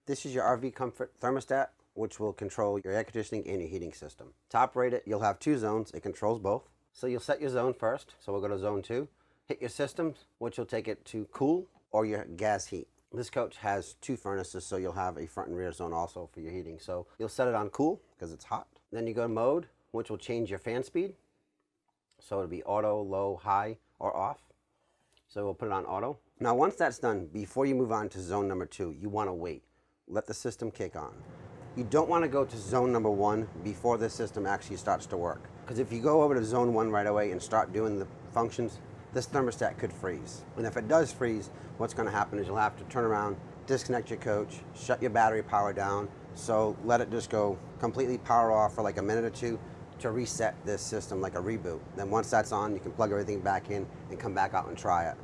This is your RV Comfort Thermostat, which will control your air conditioning and your heating system. To operate it, you'll have two zones. It controls both. So you'll set your zone first. So we'll go to zone 2. Hit your systems, which will take it to cool or your gas heat. This coach has 2 furnaces, so you'll have a front and rear zone also for your heating. So you'll set it on cool because it's hot. Then you go to mode, which will change your fan speed. So it'll be auto, low, high, or off. So we'll put it on auto. Now once that's done, before you move on to zone number 2, you want to wait. Let the system kick on. You don't want to go to zone number 1 before the system actually starts to work. Because if you go over to zone 1 right away and start doing the functions, this thermostat could freeze. And if it does freeze, what's going to happen is you'll have to turn around, disconnect your coach, shut your battery power down. So let it just go completely power off for like a minute or 2 to reset this system like a reboot. Then once that's on, you can plug everything back in and come back out and try it.